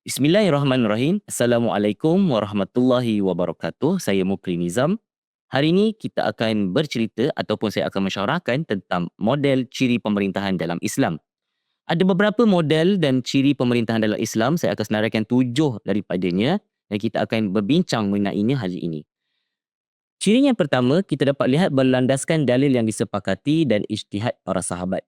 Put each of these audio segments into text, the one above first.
Bismillahirrahmanirrahim. Assalamualaikum warahmatullahi wabarakatuh. Saya Mukri Nizam. Hari ini kita akan bercerita ataupun saya akan mensyarahkan tentang model ciri pemerintahan dalam Islam. Ada beberapa model dan ciri pemerintahan dalam Islam. Saya akan senaraikan 7 daripadanya dan kita akan berbincang mengenainya hari ini. Ciri yang pertama, kita dapat lihat berlandaskan dalil yang disepakati dan ijtihad para sahabat.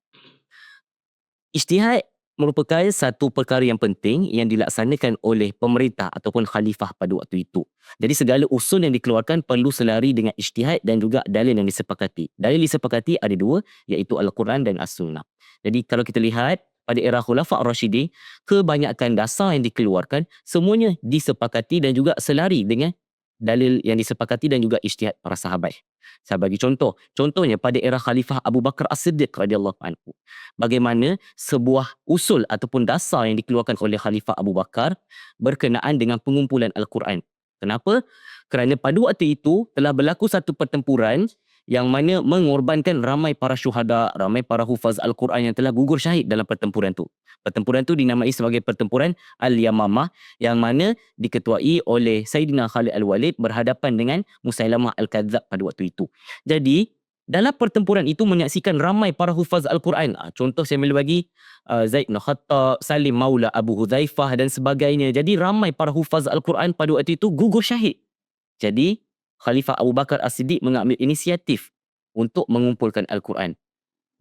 Ijtihad merupakan satu perkara yang penting yang dilaksanakan oleh pemerintah ataupun khalifah pada waktu itu. Jadi segala usul yang dikeluarkan perlu selari dengan ijtihad dan juga dalil yang disepakati. Dalil disepakati ada 2, iaitu Al-Quran dan As-Sunnah. Jadi kalau kita lihat pada era Khulafa' Ar-Rasyidin, kebanyakan dasar yang dikeluarkan semuanya disepakati dan juga selari dengan dalil yang disepakati dan juga ijtihad para sahabat. Saya bagi contoh. Contohnya pada era Khalifah Abu Bakar As-Siddiq radhiyallahu anhu. Bagaimana sebuah usul ataupun dasar yang dikeluarkan oleh Khalifah Abu Bakar berkenaan dengan pengumpulan Al-Quran. Kenapa? Kerana pada waktu itu telah berlaku satu pertempuran yang mana mengorbankan ramai para syuhada, ramai para hufaz Al-Quran yang telah gugur syahid dalam pertempuran tu. Pertempuran tu dinamai sebagai pertempuran Al-Yamamah yang mana diketuai oleh Sayyidina Khalid Al-Walid berhadapan dengan Musailamah Al-Kadzab pada waktu itu. Jadi, dalam pertempuran itu menyaksikan ramai para hufaz Al-Quran. Contoh saya boleh bagi Zaid bin Khattab, Salim Maula Abu Hudzaifah dan sebagainya. Jadi ramai para hufaz Al-Quran pada waktu itu gugur syahid. Jadi, Khalifah Abu Bakar As-Siddiq mengambil inisiatif untuk mengumpulkan Al-Quran.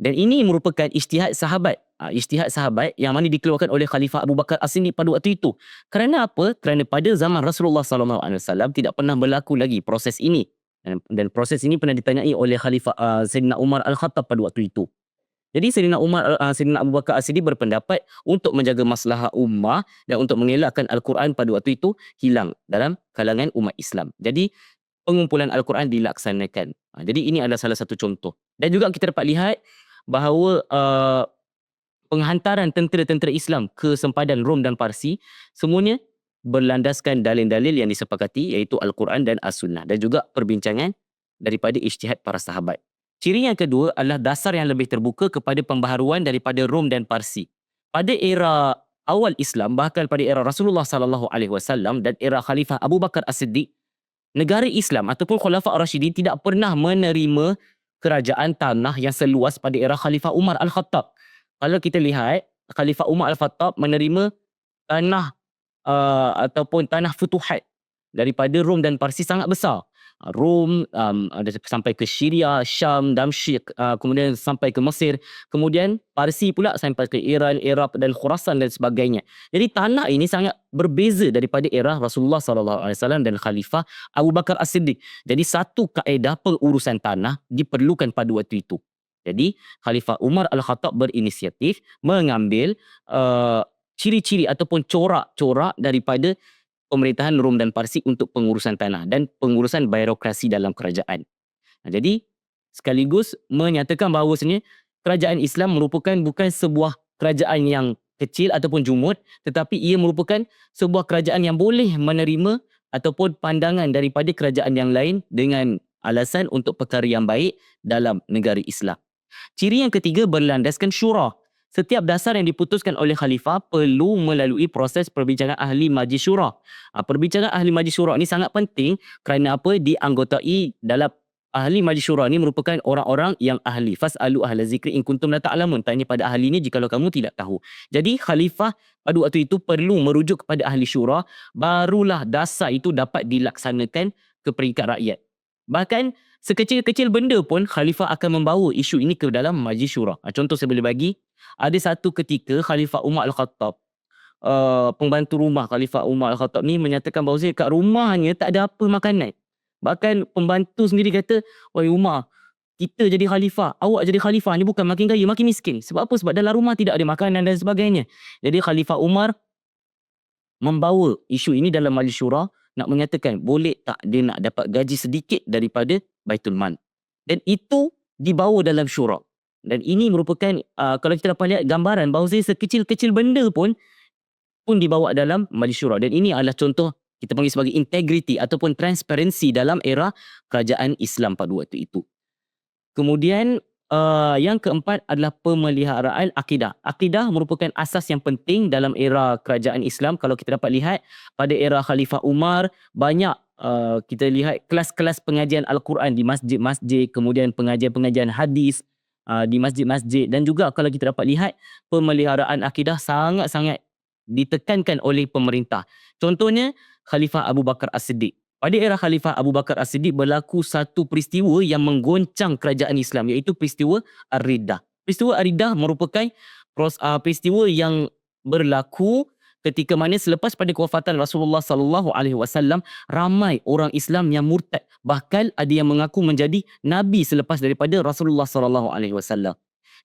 Dan ini merupakan ijtihad sahabat. Ijtihad sahabat yang mana dikeluarkan oleh Khalifah Abu Bakar As-Siddiq pada waktu itu. Kerana apa? Kerana pada zaman Rasulullah SAW tidak pernah berlaku lagi proses ini. Dan proses ini pernah ditanyai oleh Khalifah Sayyidina Umar Al-Khattab pada waktu itu. Jadi Sayyidina Abu Bakar As-Siddiq berpendapat untuk menjaga maslahah ummah dan untuk mengelakkan Al-Quran pada waktu itu hilang dalam kalangan umat Islam. Jadi pengumpulan Al-Quran dilaksanakan. Jadi ini adalah salah satu contoh. Dan juga kita dapat lihat bahawa penghantaran tentera-tentera Islam ke sempadan Rom dan Parsi semuanya berlandaskan dalil-dalil yang disepakati iaitu Al-Quran dan As-Sunnah dan juga perbincangan daripada ijtihad para sahabat. Ciri yang kedua adalah dasar yang lebih terbuka kepada pembaharuan daripada Rom dan Parsi. Pada era awal Islam, bahkan pada era Rasulullah SAW dan era Khalifah Abu Bakar As-Siddiq, negara Islam ataupun Khulafa' Ar-Rasyidin tidak pernah menerima kerajaan tanah yang seluas pada era Khalifah Umar Al-Khattab. Kalau kita lihat, Khalifah Umar Al-Khattab menerima tanah ataupun tanah futuhat daripada Rom dan Parsi sangat besar. Rom ada sampai ke Syria, Syam, Damsyik, kemudian sampai ke Mesir, kemudian Parsi pula sampai ke Iran, Iraq dan Khurasan dan sebagainya. Jadi tanah ini sangat berbeza daripada era Rasulullah SAW dan Khalifah Abu Bakar As-Siddiq. Jadi satu kaedah pengurusan tanah diperlukan pada waktu itu. Jadi Khalifah Umar Al-Khattab berinisiatif mengambil ciri-ciri ataupun corak-corak daripada pemerintahan Rom dan Parsi untuk pengurusan tanah dan pengurusan birokrasi dalam kerajaan. Jadi sekaligus menyatakan bahawasanya kerajaan Islam merupakan bukan sebuah kerajaan yang kecil ataupun jumud, tetapi ia merupakan sebuah kerajaan yang boleh menerima ataupun pandangan daripada kerajaan yang lain dengan alasan untuk perkara yang baik dalam negara Islam. Ciri yang ketiga berlandaskan syura. Setiap dasar yang diputuskan oleh khalifah perlu melalui proses perbincangan ahli majlis syura. Perbincangan ahli majlis syura ni sangat penting kerana apa? Dianggotai dalam ahli majlis syura ni merupakan orang-orang yang ahli. Fas'alu ahla zikri in kuntum la ta'lamun. Tanya pada ahli ni jikalau kamu tidak tahu. Jadi khalifah pada waktu itu perlu merujuk kepada ahli syura, barulah dasar itu dapat dilaksanakan ke peringkat rakyat. Bahkan sekecil-kecil benda pun khalifah akan membawa isu ini ke dalam majlis syura. Contoh saya boleh bagi, ada satu ketika Khalifah Umar Al-Khattab, pembantu rumah Khalifah Umar Al-Khattab ni menyatakan bahawa kat rumahnya tak ada apa makanan. Bahkan pembantu sendiri kata, "Wahai Umar, kita jadi khalifah, awak jadi khalifah ni bukan makin kaya, makin miskin." Sebab apa? Sebab dalam rumah tidak ada makanan dan sebagainya. Jadi Khalifah Umar membawa isu ini dalam majlis syura, nak menyatakan boleh tak dia nak dapat gaji sedikit daripada Baitul Mal. Dan itu dibawa dalam syura. Dan ini merupakan kalau kita dapat lihat gambaran bahawa sekecil-kecil benda pun dibawa dalam majlis syura. Dan ini adalah contoh kita panggil sebagai integriti ataupun transparansi dalam era kerajaan Islam pada waktu itu. Kemudian Yang keempat adalah pemeliharaan akidah. Akidah merupakan asas yang penting dalam era kerajaan Islam. Kalau kita dapat lihat pada era Khalifah Umar, banyak kita lihat kelas-kelas pengajian Al-Quran di masjid-masjid, kemudian pengajian-pengajian hadis di masjid-masjid, dan juga kalau kita dapat lihat pemeliharaan akidah sangat-sangat ditekankan oleh pemerintah. Contohnya Khalifah Abu Bakar As-Siddiq. Pada era Khalifah Abu Bakar As-Siddiq berlaku satu peristiwa yang menggoncang kerajaan Islam, iaitu peristiwa Ar-Riddah. Peristiwa Ar-Riddah merupakan peristiwa yang berlaku ketika mana selepas pada kewafatan Rasulullah sallallahu alaihi wasallam, ramai orang Islam yang murtad, bahkan ada yang mengaku menjadi nabi selepas daripada Rasulullah sallallahu alaihi wasallam.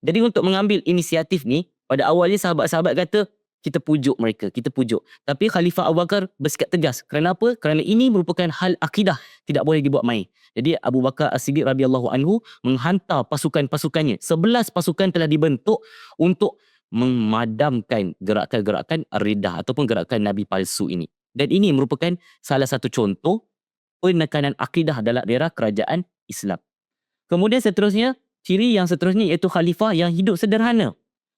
Jadi untuk mengambil inisiatif ni, pada awalnya sahabat-sahabat kata kita pujuk mereka, kita pujuk. Tapi Khalifah Abu Bakar bersikap tegas. Kerana apa? Kerana ini merupakan hal akidah, tidak boleh dibuat main. Jadi Abu Bakar As-Siddiq radhiyallahu anhu menghantar pasukan-pasukannya. 11 pasukan telah dibentuk untuk memadamkan gerakan-gerakan Ar-Riddah ataupun gerakan Nabi palsu ini. Dan ini merupakan salah satu contoh penekanan akidah dalam era kerajaan Islam. Kemudian seterusnya, ciri yang seterusnya iaitu khalifah yang hidup sederhana.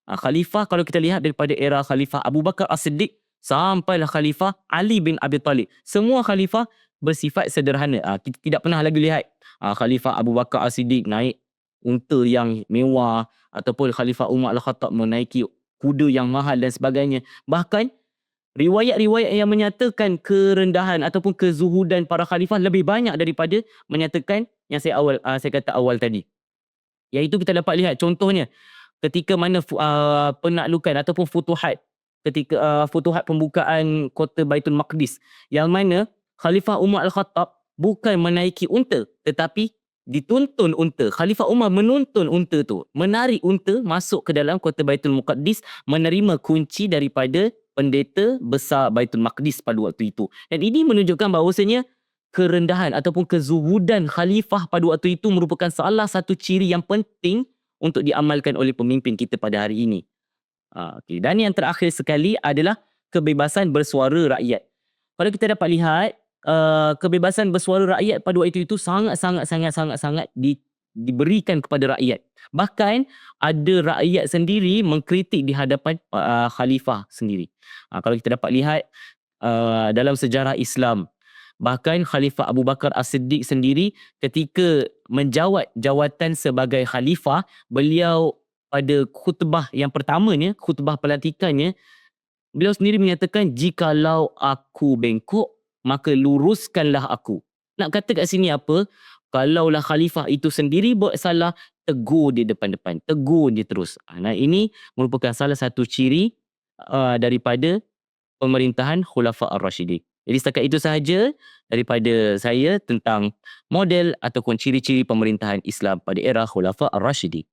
Khalifah kalau kita lihat daripada era Khalifah Abu Bakar As-Siddiq sampailah Khalifah Ali bin Abi Talib. Semua khalifah bersifat sederhana. Kita tidak pernah lagi lihat Khalifah Abu Bakar As-Siddiq naik unta yang mewah, ataupun Khalifah Umar Al-Khattab menaiki kuda yang mahal dan sebagainya. Bahkan riwayat-riwayat yang menyatakan kerendahan ataupun kezuhudan para khalifah lebih banyak daripada menyatakan yang saya kata awal tadi. Iaitu kita dapat lihat contohnya ketika mana penaklukan ataupun futuhat, ketika futuhat pembukaan kota Baitul Maqdis, yang mana Khalifah Umar Al-Khattab bukan menaiki unta tetapi dituntun unta. Khalifah Umar menuntun unta tu, menarik unta masuk ke dalam kota Baitul Maqdis, menerima kunci daripada pendeta besar Baitul Maqdis pada waktu itu. Dan ini menunjukkan bahawasanya kerendahan ataupun kezuhudan khalifah pada waktu itu merupakan salah satu ciri yang penting untuk diamalkan oleh pemimpin kita pada hari ini. Okay. Dan yang terakhir sekali adalah kebebasan bersuara rakyat. Kalau kita dapat lihat, kebebasan bersuara rakyat pada waktu itu sangat-sangat diberikan kepada rakyat. Bahkan ada rakyat sendiri mengkritik di hadapan khalifah sendiri. Kalau kita dapat lihat dalam sejarah Islam, bahkan Khalifah Abu Bakar As-Siddiq sendiri ketika menjawat jawatan sebagai khalifah, beliau pada khutbah yang pertamanya, khutbah pelantikannya, beliau sendiri menyatakan, jikalau aku bengkok, maka luruskanlah aku. Nak kata kat sini apa? Kalaulah khalifah itu sendiri buat salah, tegur dia depan-depan, tegur dia terus. Nah, ini merupakan salah satu ciri daripada pemerintahan Khulafa Ar-Rasyidin. Jadi setakat itu sahaja daripada saya tentang model ataupun ciri-ciri pemerintahan Islam pada era Khulafa Ar-Rasyidin.